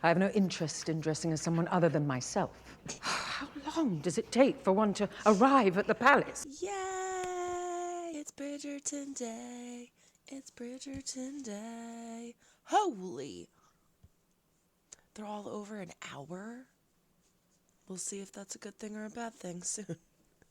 I have no interest in dressing as someone other than myself. How long does it take for one to arrive at the palace? Yay! It's Bridgerton Day. It's Bridgerton Day. Holy! They're all over an hour? We'll see if that's a good thing or a bad thing soon.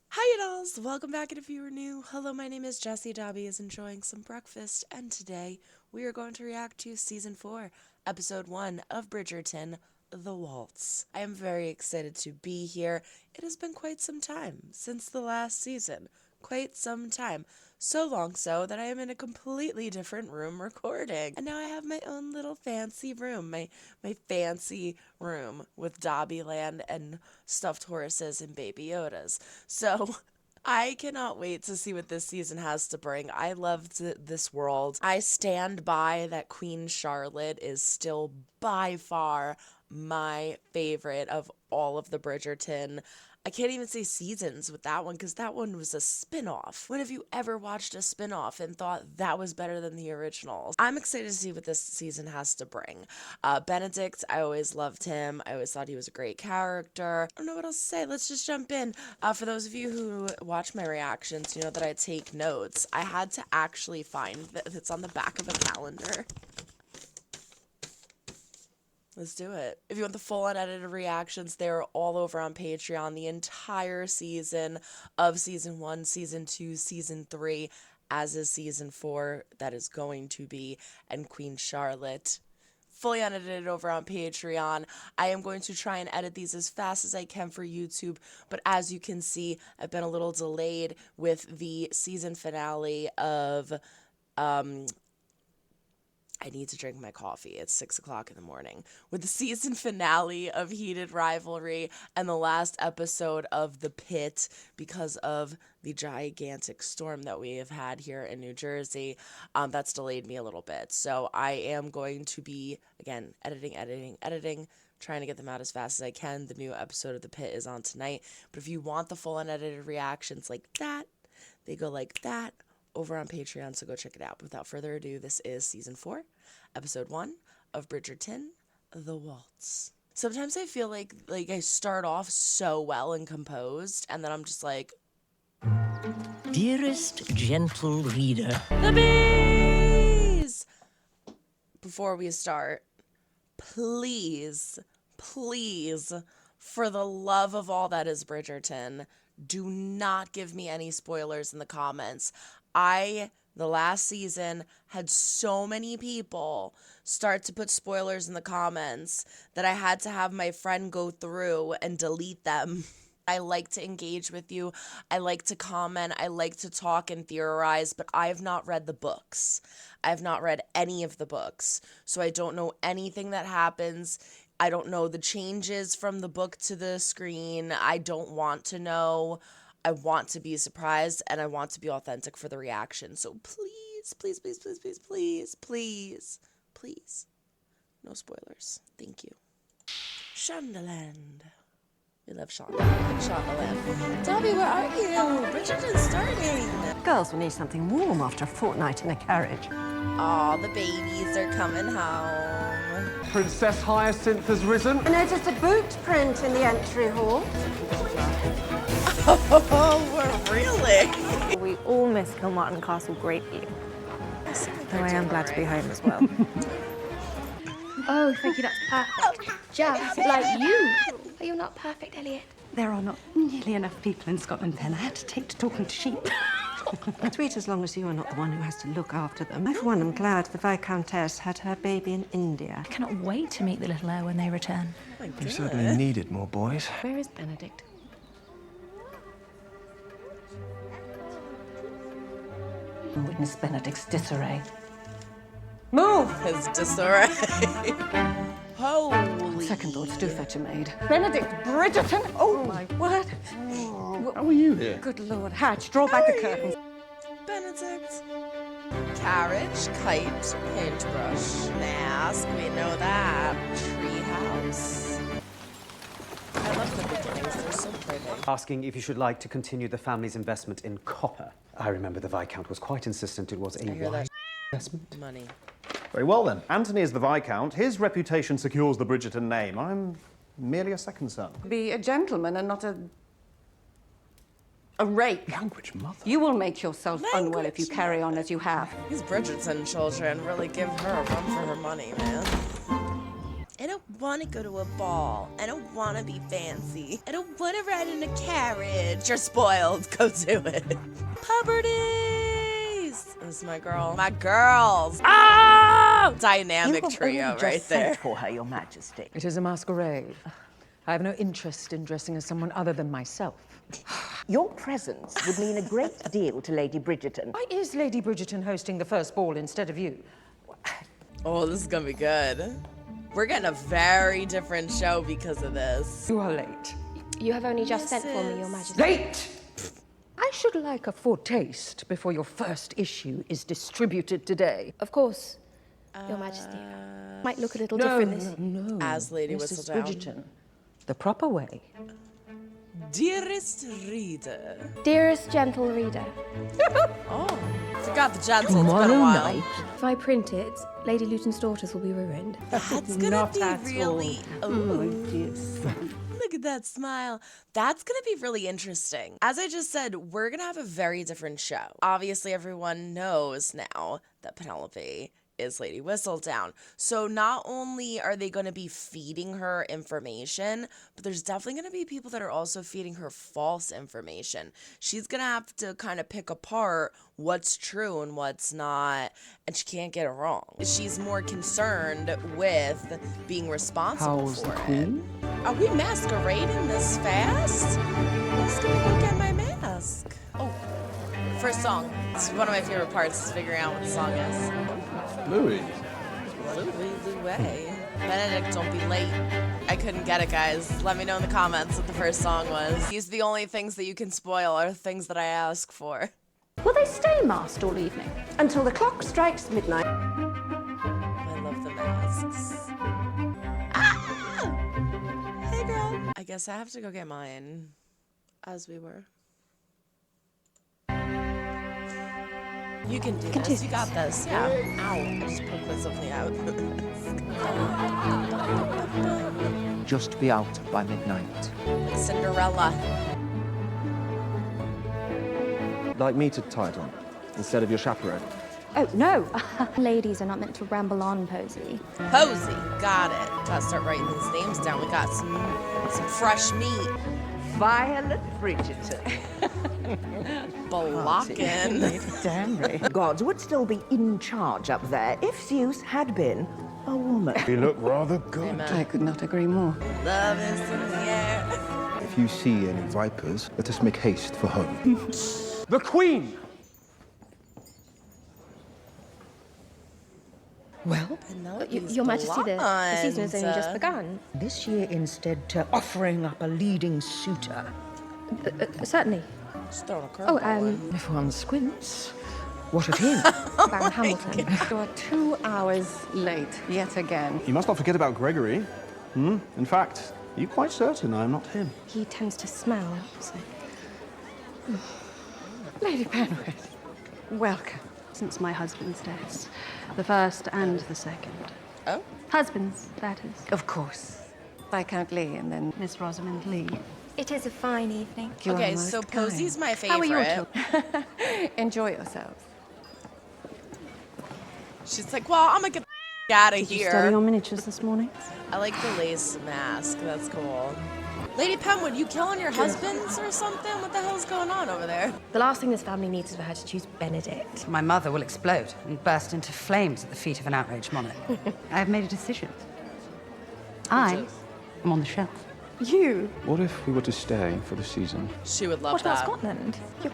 Hi, you dolls! Welcome back, and if you are new, hello, my name is Jessie. Dobbie is enjoying some breakfast, and today we are going to react to Season 4, Episode 1 of Bridgerton, The Waltz. I am very excited to be here. It has been quite some time since the last season. Quite some time. So long so that I am in a completely different room recording. And now I have my own little fancy room. My fancy room with Dobbie land and stuffed horses and baby Yodas. So I cannot wait to see what this season has to bring. I loved this world. I stand by that Queen Charlotte is still by far my favorite of all of the Bridgerton. I can't even say seasons with that one because that one was a spin-off. When have you ever watched a spin-off and thought that was better than the originals? I'm excited to see what this season has to bring. Benedict, I always loved him. I always thought he was a great character. I don't know what else to say. Let's just jump in. For those of you who watch my reactions, you know that I take notes. I had to actually find that it's on the back of a calendar. Let's do it. If you want the full unedited reactions, they're all over on Patreon. The entire season of Season 1, Season 2, Season 3, as is Season 4, that is going to be, and Queen Charlotte. Fully unedited over on Patreon. I am going to try and edit these as fast as I can for YouTube, but as you can see, I've been a little delayed with the season finale of, I need to drink my coffee. It's 6 o'clock in the morning. With the season finale of Heated Rivalry and the last episode of The Pit because of the gigantic storm that we have had here in New Jersey, that's delayed me a little bit. So I am going to be, again, editing, trying to get them out as fast as I can. The new episode of The Pit is on tonight. But if you want the full unedited reactions like that, they go like that over on Patreon, so go check it out. Without further ado, this is Season 4, Episode 1 of Bridgerton, The Waltz. Sometimes I feel like I start off so well and composed, and then I'm just like, Dearest gentle reader. the bees! Before we start, please, for the love of all that is Bridgerton, do not give me any spoilers in the comments. The last season, had so many people start to put spoilers in the comments that I had to have my friend go through and delete them. I like to engage with you. I like to comment. I like to talk and theorize, but I have not read the books. I have not read any of the books, so I don't know anything that happens. I don't know the changes from the book to the screen. I don't want to know. I want to be surprised, and I want to be authentic for the reaction. So please, no spoilers. Thank you. Shondaland. We love Shondaland. Dobbie, where are you? Bridgerton's starting. Girls will need something warm after a fortnight in a carriage. Aw, the babies are coming home. Princess Hyacinth has risen. I noticed a boot print in the entry hall. Oh, really? We all miss Kilmartin Castle greatly. Though I am glad to be home as well. Oh, thank you, that's perfect. Just like you. Are you not perfect, Elliot? There are not nearly enough people in Scotland, Pen. I had to take to talking to sheep. Sweet, as long as you are not the one who has to look after them. I, for one, am glad the Viscountess had her baby in India. I cannot wait to meet the little heir when they return. You certainly needed more boys. Where is Benedict? Witness Benedict's disarray. Move! His disarray. Holy. Second thoughts do fetch a maid. Benedict Bridgerton! Oh, my word! How are you here? Good Lord, Hatch, draw back the curtains. Benedict. Carriage, kite, paintbrush, mask, we know that. Treehouse. I love the beginnings, they're so pretty. Asking if you should like to continue the family's investment in copper. I remember the Viscount was quite insistent it was a wise investment. Money. Very well then. Anthony is the Viscount. His reputation secures the Bridgerton name. I'm merely a second son. Be a gentleman and not a rake. Language, mother. You will make yourself unwell if you carry on as you have. These Bridgerton children really give her a run for her money, man. I don't want to go to a ball. I don't want to be fancy. I don't want to ride in a carriage. You're spoiled. Go do it. Puberties! This is my girl. My girls. Ah! Dynamic trio right there. for her, Your Majesty. It is a masquerade. I have no interest in dressing as someone other than myself. Your presence would mean a great deal to Lady Bridgerton. Why is Lady Bridgerton hosting the first ball instead of you? Oh, this is gonna be good. We're getting a very different show because of this. You are late. You have only just sent for me, Your Majesty. Late! I should like a foretaste before your first issue is distributed today. Of course, Your Majesty. Might look a little different this. No. As Lady Mrs. Whistledown. Bridgerton. The proper way. Dearest reader. Dearest gentle reader, Oh, forgot the gentle. It's been a while. if I print it, Lady Luton's daughters will be ruined. That's gonna Not be at really. all. Look at that smile. That's gonna be really interesting. As I just said, we're gonna have a very different show. Obviously, everyone knows now that Penelope is Lady Whistledown. So not only are they going to be feeding her information, but there's definitely going to be people that are also feeding her false information. She's going to have to kind of pick apart what's true and what's not, and she can't get it wrong. She's more concerned with being responsible How's for the queen? it. Are we masquerading this fast? I'm just going to go get my mask. Oh, first song. It's one of my favorite parts is figuring out what the song is. Louis. Louis. Benedict, don't be late. I couldn't get it, guys. Let me know in the comments what the first song was. These are the only things that you can spoil are things that I ask for. Will they stay masked all evening? Until the clock strikes midnight. I love the masks. Ah! Hey, girl. I guess I have to go get mine. As we were. You can do this. You got this. Yeah. Ow. I just poked myself in the eye. Just be out by midnight. Like Cinderella. Like me to tie it on, instead of your chaperone. Oh, no. Ladies are not meant to ramble on, Posy. Posy. Got it. Gotta start writing these names down. We got some fresh meat. Violet Bridgerton. Blocking. Gods would still be in charge up there if Zeus had been a woman. You look rather good. Amen. I could not agree more. Love is in the air. If you see any vipers, let us make haste for home. The Queen! Well, Your Majesty, the season has only just begun. this year instead to offering up a leading suitor. Certainly. Just throwing a Oh, curveball in. If one squints, what of him? Baron Hamilton. You are 2 hours late, yet again. You must not forget about Gregory. In fact, are you quite certain I'm not him? He tends to smell. So. Lady Penrith, welcome. Since my husband's deaths, the first and the second. Oh? Husbands, that is. Of course. Viscount Lee and then Miss Rosamond Lee. It is a fine evening. You are Okay, most so kind. Posy's my How are your favorite. children? Enjoy yourselves. She's like, well, I'm gonna get the out of Did you here. study your miniatures this morning? I like the lace mask. That's cool. Lady Penwood, you killing your husbands or something? What the hell's going on over there? The last thing this family needs is for her to choose Benedict. My mother will explode and burst into flames at the feet of an outraged monarch. I have made a decision. I am on the shelf. You? What if we were to stay for the season? She would love What about that. Scotland? Your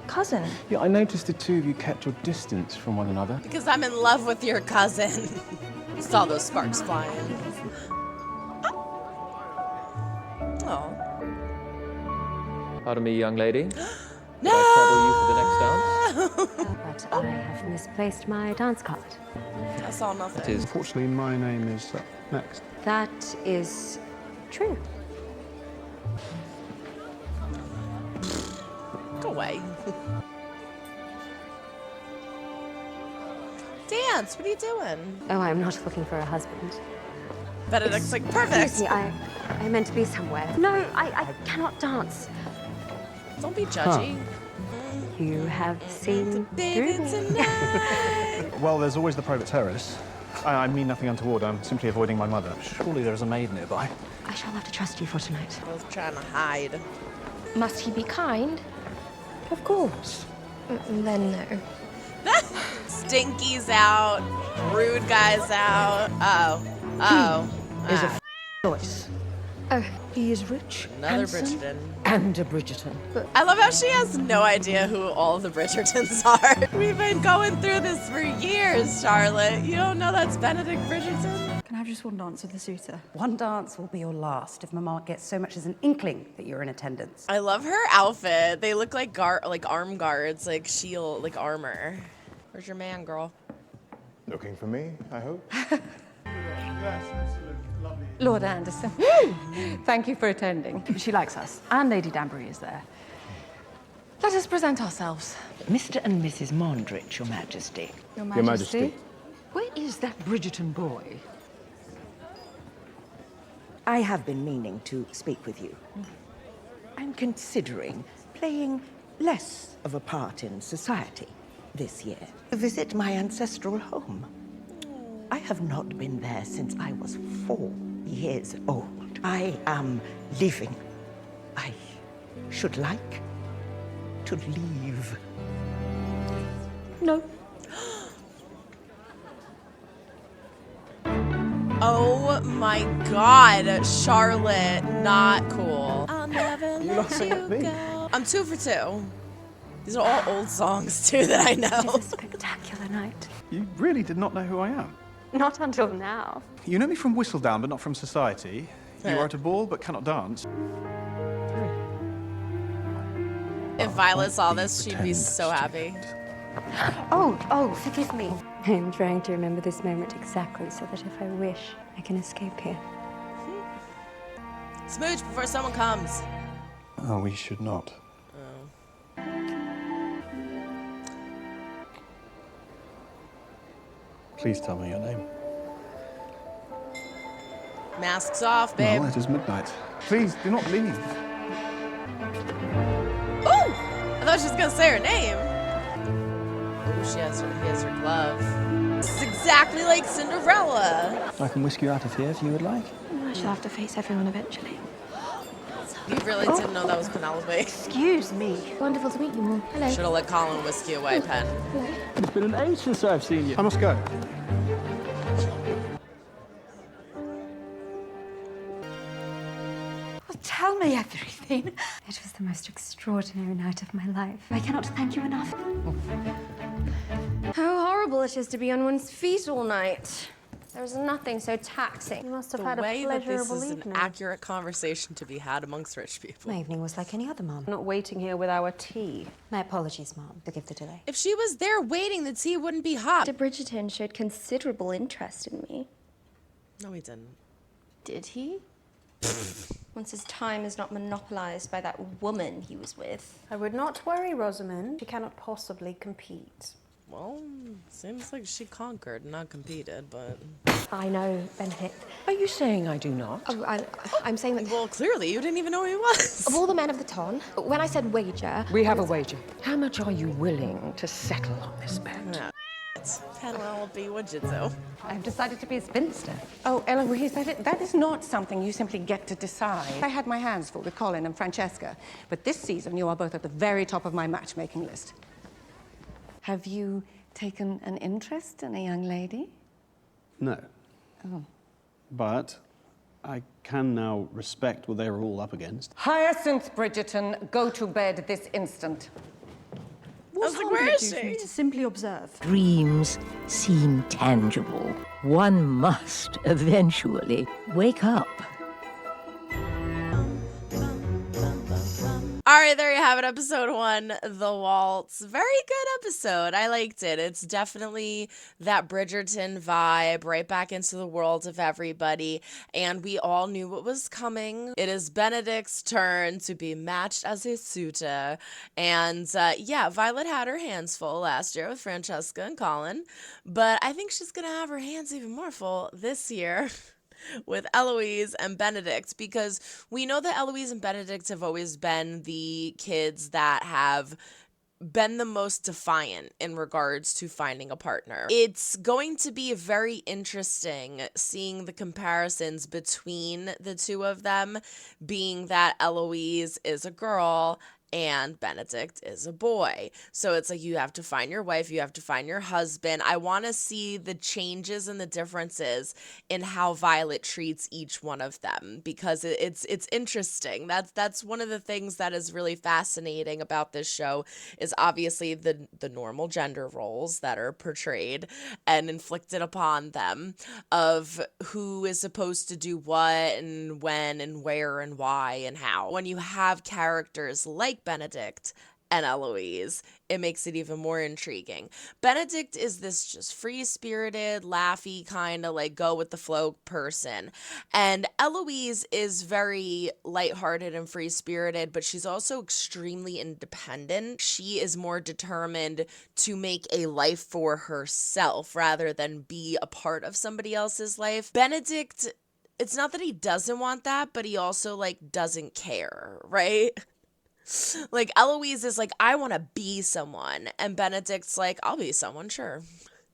cousin? Yeah, I noticed the two of you kept your distance from one another. Because I'm in love with your cousin. Saw those sparks flying. Oh. Pardon me, young lady. No! I trouble you for the next dance? But I have misplaced my dance card. I saw nothing. It is. Unfortunately, my name is next. That is true. Go away. dance. What are you doing? Oh, I'm not looking for a husband. Benedict's like, perfect. Excuse me, I meant to be somewhere. No, I cannot dance. Don't be judgy. You have seen Baby through me. tonight. Well, there's always the private terrace. I mean nothing untoward. I'm simply avoiding my mother. Surely there's a maid nearby. I shall have to trust you for tonight. Both trying to hide. Must he be kind? Of course. Then no. Stinky's out. Rude guy's out. Is a choice. Oh, He is rich, Another handsome, Bridgerton. and a Bridgerton. I love how she has no idea who all of the Bridgertons are. We've been going through this for years, Charlotte. You don't know that's Benedict Bridgerton? Can I have just one dance with the suitor? One dance will be your last if Mama gets so much as an inkling that you're in attendance. I love her outfit. They look like arm guards, like shield, like armor. Where's your man, girl? Looking for me, I hope. Lord Anderson, thank you for attending. She likes us, and Lady Danbury is there. Let us present ourselves. Mr. and Mrs. Mondrich, Your Majesty. Your Your Majesty. Where is that Bridgerton boy? I have been meaning to speak with you. I'm considering playing less of a part in society this year. To visit my ancestral home. I have not been there since I was 4 years old. I am leaving. I should like to leave. No. Oh my God, Charlotte, not cool. I'll never let you go. I'm 2 for 2. These are all old songs too that I know. It is a spectacular night. You really did not know who I am. Not until now. You know me from Whistledown, but not from society. You are at a ball, but cannot dance. If Violet saw this, she'd be so happy. Oh, forgive me. I'm trying to remember this moment exactly so that if I wish, I can escape here. Smooch before someone comes. Oh, we should not. Please tell me your name. Masks off, babe. No, it is midnight. Please, do not leave. Ooh! I thought she was gonna say her name. Ooh, he has her glove. This is exactly like Cinderella. I can whisk you out of here if you would like. I shall have to face everyone eventually. You really didn't know that was Penelope. Excuse me. Wonderful to meet you all. Hello. Should have let Colin whisk you away, Pen. It's been an age since I've seen you. I must go. Tell me everything. It was the most extraordinary night of my life. I cannot thank you enough. How horrible it is to be on one's feet all night. There's nothing so taxing. You must have The had a way that this pleasurable is evening. an accurate conversation to be had amongst rich people. My evening was like any other, Mom. Not waiting here with our tea. My apologies, Mom. Forgive the delay. If she was there waiting, the tea wouldn't be hot. Mr. Bridgerton showed considerable interest in me. No, he didn't. Did he? Once his time is not monopolized by that woman he was with. I would not worry, Rosamond. She cannot possibly compete. Well, seems like she conquered, not competed, but... I know, Benedict. Are you saying I do not? Oh, I'm saying that Well, clearly, you didn't even know who he was. of all the men of the ton, when I said wager... We have a wager. How much are you willing to settle on this bet? Yeah. Penwell will be what you do. I've decided to be a spinster. Oh, Eloise, that is not something you simply get to decide. I had my hands full with Colin and Francesca, but this season you are both at the very top of my matchmaking list. Have you taken an interest in a young lady? No. Oh. But I can now respect what they were all up against. Hyacinth Bridgerton, go to bed this instant. I was like, where is she? To simply observe. Dreams seem tangible. One must eventually wake up. All All right, there you have it. Episode 1, The Waltz. Very good episode. I liked it. It's definitely that Bridgerton vibe, right back into the world of everybody. And we all knew what was coming. It is Benedict's turn to be matched as a suitor. And yeah, Violet had her hands full last year with Francesca and Colin. But I think she's going to have her hands even more full this year with Eloise and Benedict, because we know that Eloise and Benedict have always been the kids that have been the most defiant in regards to finding a partner. It's going to be very interesting seeing the comparisons between the two of them, being that Eloise is a girl and Benedict is a boy. So it's like you have to find your wife, you have to find your husband. I want to see the changes and the differences in how Violet treats each one of them, because it's interesting. That's one of the things that is really fascinating about this show, is obviously the normal gender roles that are portrayed and inflicted upon them of who is supposed to do what and when and where and why and how. When you have characters like Benedict and Eloise, it makes it even more intriguing. Benedict is this just free-spirited, laughy, kind of like go with the flow person. And Eloise is very lighthearted and free-spirited, but she's also extremely independent. She is more determined to make a life for herself rather than be a part of somebody else's life. Benedict, it's not that he doesn't want that, but he also like doesn't care, right? Like, Eloise is like, I want to be someone. And Benedict's like, I'll be someone, sure.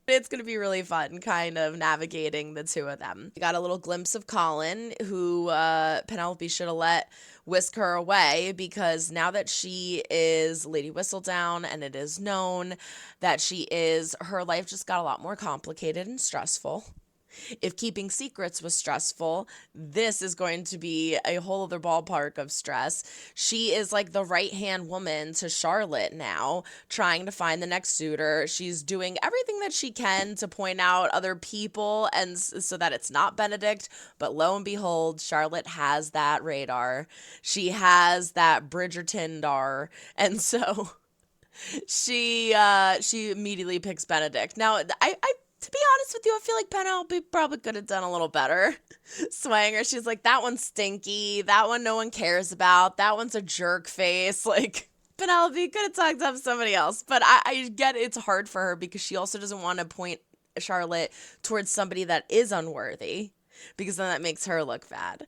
It's going to be really fun kind of navigating the two of them. We got a little glimpse of Colin, who Penelope should have let whisk her away, because now that she is Lady Whistledown and it is known that she is, her life just got a lot more complicated and stressful. If keeping secrets was stressful, this is going to be a whole other ballpark of stress. She is like the right-hand woman to Charlotte now, trying to find the next suitor. She's doing everything that she can to point out other people and so that it's not Benedict, but lo and behold, Charlotte has that radar. She has that Bridgerton-dar, and so she immediately picks Benedict. Now, to be honest with you, I feel like Penelope probably could have done a little better. Swaying her, she's like, that one's stinky, that one no one cares about, that one's a jerk face. Like, Penelope could have talked up somebody else. But I get it's hard for her because she also doesn't want to point Charlotte towards somebody that is unworthy, because then that makes her look bad.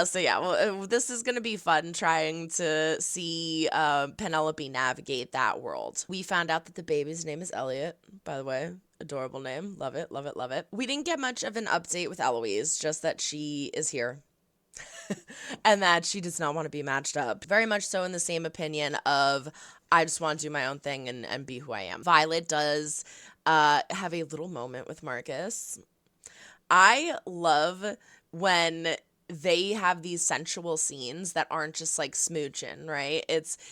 So yeah, well, this is going to be fun trying to see Penelope navigate that world. We found out that the baby's name is Elliot, by the way. Adorable name. Love it, love it, love it. We didn't get much of an update with Eloise, just that she is here. And that she does not want to be matched up. Very much so in the same opinion of, I just want to do my own thing and be who I am. Violet does have a little moment with Marcus. I love when they have these sensual scenes that aren't just like smooching, right?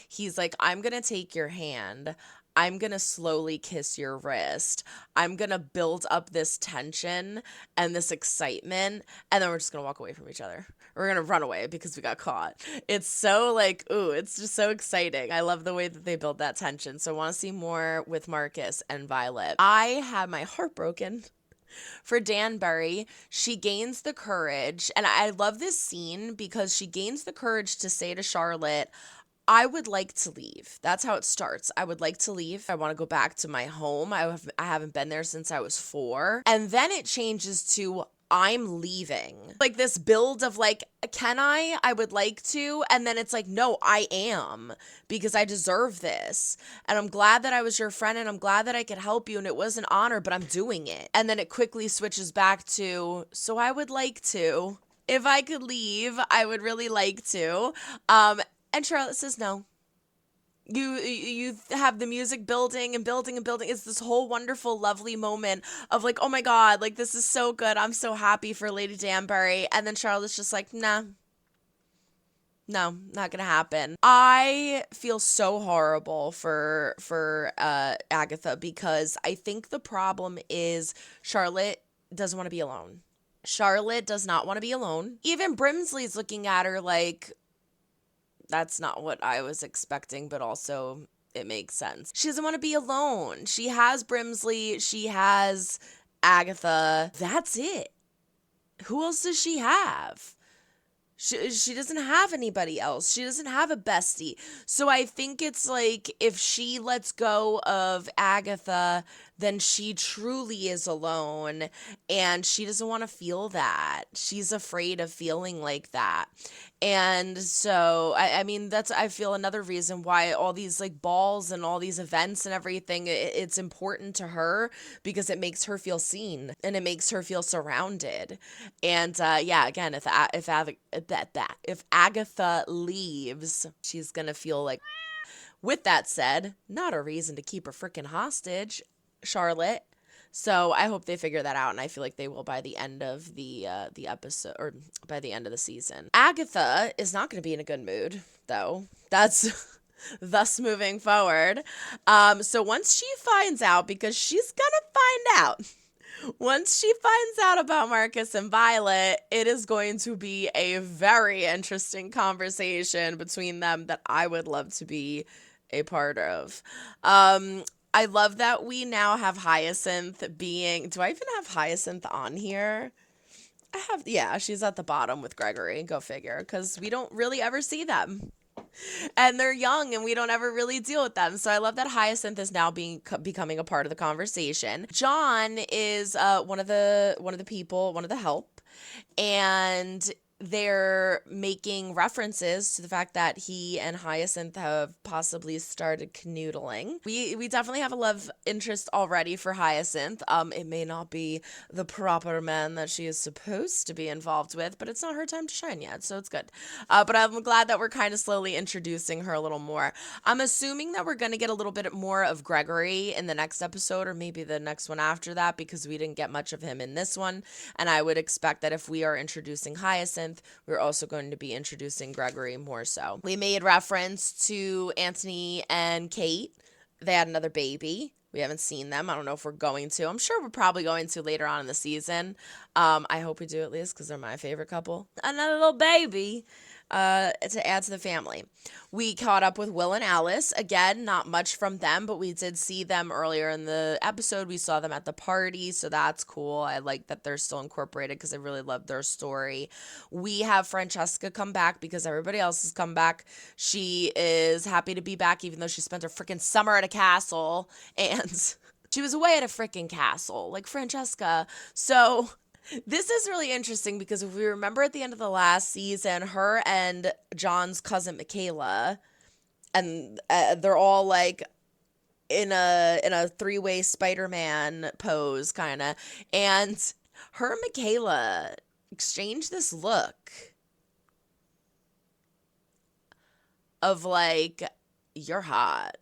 He's like, I'm gonna take your hand, I'm gonna slowly kiss your wrist, I'm gonna build up this tension and this excitement, and then we're just gonna walk away from each other. We're gonna run away because we got caught. It's so like, ooh, it's just so exciting. I love the way that they build that tension. So I want to see more with Marcus and Violet. I had my heart broken for Danbury. She gains the courage, and I love this scene because she gains the courage to say to Charlotte, I would like to leave. That's how it starts. I would like to leave. I want to go back to my home. I haven't been there since I was 4. And then it changes to, I'm leaving. Like this build of like, can I? I would like to. And then it's like, no, I am, because I deserve this. And I'm glad that I was your friend, and I'm glad that I could help you, and it was an honor, but I'm doing it. And then it quickly switches back to, so I would like to. If I could leave, I would really like to. And Charlotte says no. You have the music building and building and building. It's this whole wonderful, lovely moment of like, oh my God, like this is so good. I'm so happy for Lady Danbury. And then Charlotte's just like, nah. No, not gonna happen. I feel so horrible for Agatha, because I think the problem is Charlotte doesn't want to be alone. Charlotte does not want to be alone. Even Brimsley's looking at her like, That's not what I was expecting, but also it makes sense. She doesn't want to be alone. She has Brimsley. She has Agatha. That's it. Who else does she have? She doesn't have anybody else. She doesn't have a bestie. So I think it's like if she lets go of Agatha, then she truly is alone, and she doesn't want to feel that. She's afraid of feeling like that. And so, I mean, that's, I feel, another reason why all these like balls and all these events and everything, it's important to her, because it makes her feel seen and it makes her feel surrounded. And yeah, again, if Agatha leaves, she's gonna feel like. With that said, not a reason to keep her freaking hostage, Charlotte. So I hope they figure that out, and I feel like they will by the end of the episode, or by the end of the season. Agatha is not going to be in a good mood, though. That's thus moving forward. So once she finds out, because she's gonna find out. Once she finds out about Marcus and Violet, it is going to be a very interesting conversation between them that I would love to be a part of. I love that we now have Hyacinth being... Do I even have Hyacinth on here? I have... Yeah, she's at the bottom with Gregory. Go figure. Because we don't really ever see them. And they're young, and we don't ever really deal with them. So I love that Hyacinth is now becoming a part of the conversation. John is one of the people, one of the help, and they're making references to the fact that he and Hyacinth have possibly started canoodling. We definitely have a love interest already for Hyacinth. It may not be the proper man that she is supposed to be involved with, but it's not her time to shine yet, so it's good. But I'm glad that we're kind of slowly introducing her a little more. I'm assuming that we're going to get a little bit more of Gregory in the next episode, or maybe the next one after that, because we didn't get much of him in this one, and I would expect that if we are introducing Hyacinth, we're also going to be introducing Gregory more so. We made reference to Anthony and Kate. They had another baby. We haven't seen them. I don't know if we're going to. I'm sure we're probably going to later on in the season. I hope we do, at least, because they're my favorite couple. Another little baby to add to the family. We caught up with Will and Alice. Again, not much from them, but we did see them earlier in the episode. We saw them at the party, so that's cool. I like that they're still incorporated because I really love their story. We have Francesca come back because everybody else has come back. She is happy to be back, even though she spent her freaking summer at a castle, and she was away at a freaking castle, like Francesca. So this is really interesting because if we remember at the end of the last season, her and John's cousin Michaela, and they're all like in a three-way Spider-Man pose kind of, and her and Michaela exchanged this look of like, you're hot.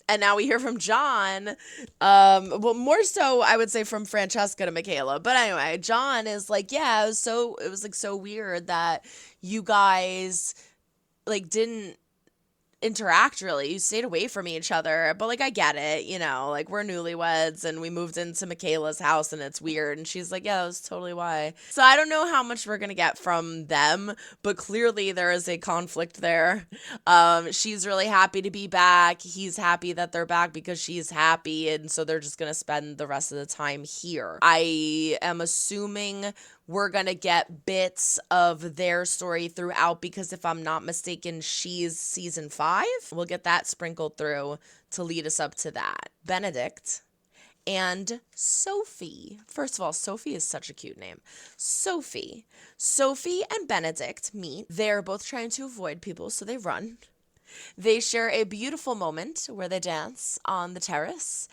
And now we hear from John, well, more so, I would say, from Francesca to Michaela. But anyway, John is like, yeah, it was like so weird that you guys like didn't interact really. You stayed away from each other, but like I get it, you know, like we're newlyweds and we moved into Michaela's house and it's weird, and she's like, yeah, that was totally why. So I don't know how much we're gonna get from them, but clearly there is a conflict there. She's really happy to be back. He's happy that they're back because she's happy, and so they're just gonna spend the rest of the time here. I am assuming we're going to get bits of their story throughout, because if I'm not mistaken, she's season 5. We'll get that sprinkled through to lead us up to that. Benedict and Sophie. First of all, Sophie is such a cute name. Sophie and Benedict meet. They're both trying to avoid people, so they run. They share a beautiful moment where they dance on the terrace,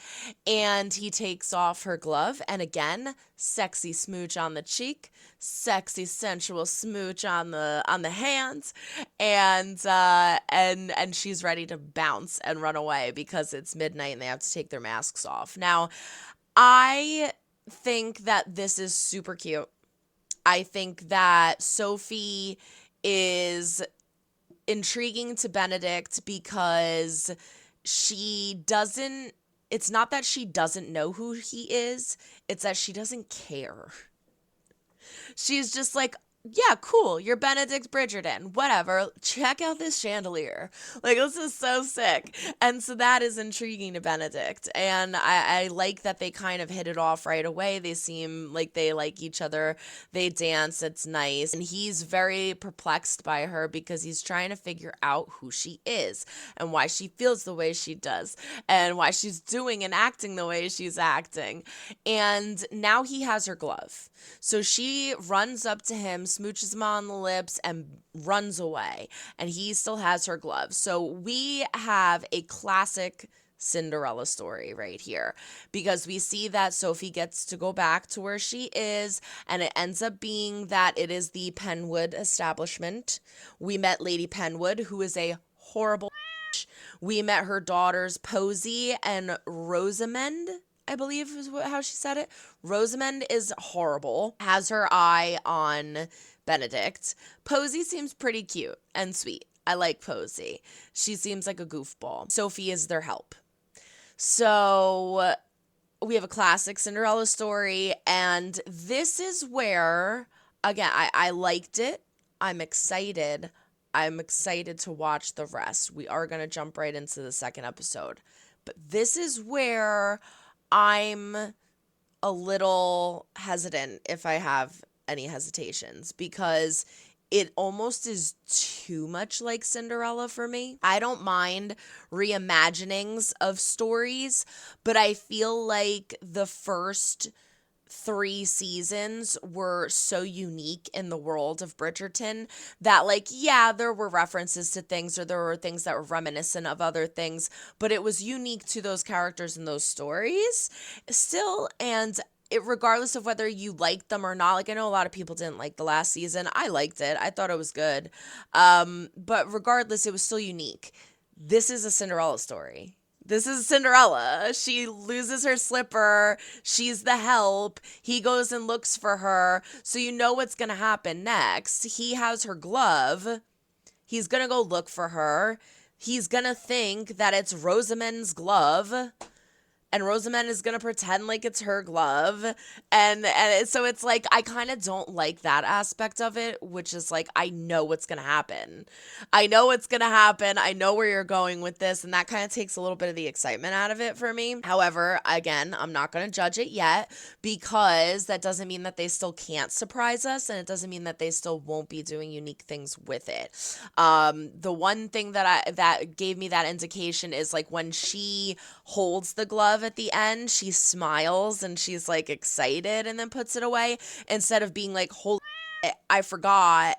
and he takes off her glove, and again, sexy smooch on the cheek, sexy sensual smooch on the hands, and she's ready to bounce and run away because it's midnight and they have to take their masks off. Now, I think that this is super cute. I think that Sophie is intriguing to Benedict because it's not that she doesn't know who he is, it's that she doesn't care. She's just like, yeah, cool. You're Benedict Bridgerton. Whatever. Check out this chandelier. Like, this is so sick. And so that is intriguing to Benedict. And I like that they kind of hit it off right away. They seem like they like each other. They dance. It's nice. And he's very perplexed by her because he's trying to figure out who she is and why she feels the way she does and why she's doing and acting the way she's acting. And now he has her glove. So she runs up to him, smooches him on the lips, and runs away. And he still has her glove. So we have a classic Cinderella story right here, because we see that Sophie gets to go back to where she is, and it ends up being that it is the Penwood establishment. We met Lady Penwood, who is a horrible bitch. We met her daughters Posy and Rosamond, I believe is how she said it. Rosamond is horrible, has her eye on Benedict. Posy seems pretty cute and sweet. I like Posy. She seems like a goofball. Sophie is their help. So we have a classic Cinderella story, and this is where, again, I liked it. I'm excited. I'm excited to watch the rest. We are going to jump right into the second episode. But this is where I'm a little hesitant, if I have any hesitations, because it almost is too much like Cinderella for me. I don't mind reimaginings of stories, but I feel like the first 3 seasons were so unique in the world of Bridgerton that, like, yeah, there were references to things, or there were things that were reminiscent of other things, but it was unique to those characters and those stories still. And regardless of whether you liked them or not, like, I know a lot of people didn't like the last season. I liked it. I thought it was good. But regardless, it was still unique. This is a Cinderella story. This is Cinderella. She loses her slipper. She's the help. He goes and looks for her. So you know what's going to happen next. He has her glove. He's going to go look for her. He's going to think that it's Rosamond's glove. And Rosamond is going to pretend like it's her glove. And so it's like, I kind of don't like that aspect of it, which is like, I know what's going to happen. I know what's going to happen. I know where you're going with this. And that kind of takes a little bit of the excitement out of it for me. However, again, I'm not going to judge it yet, because that doesn't mean that they still can't surprise us. And it doesn't mean that they still won't be doing unique things with it. The one thing that gave me that indication is, like, when she holds the glove at the end, she smiles and she's like excited and then puts it away, instead of being like, holy shit, I forgot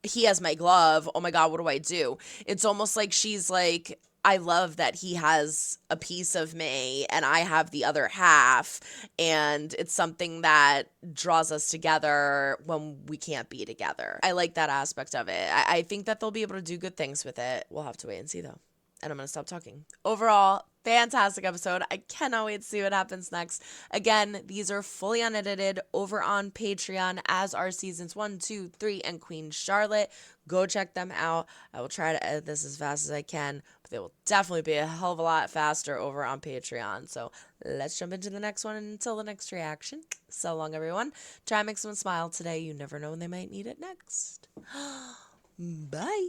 he has my glove. Oh my God, what do I do? It's almost like she's like, I love that he has a piece of me and I have the other half, and it's something that draws us together when we can't be together. I like that aspect of it. I think that they'll be able to do good things with it. We'll have to wait and see, though. And I'm going to stop talking. Overall, fantastic episode. I cannot wait to see what happens next. Again, these are fully unedited over on Patreon, as are seasons 1, 2, 3, and Queen Charlotte. Go check them out. I will try to edit this as fast as I can, but they will definitely be a hell of a lot faster over on Patreon. So let's jump into the next one until the next reaction. So long, everyone. Try and make someone smile today. You never know when they might need it next. Bye.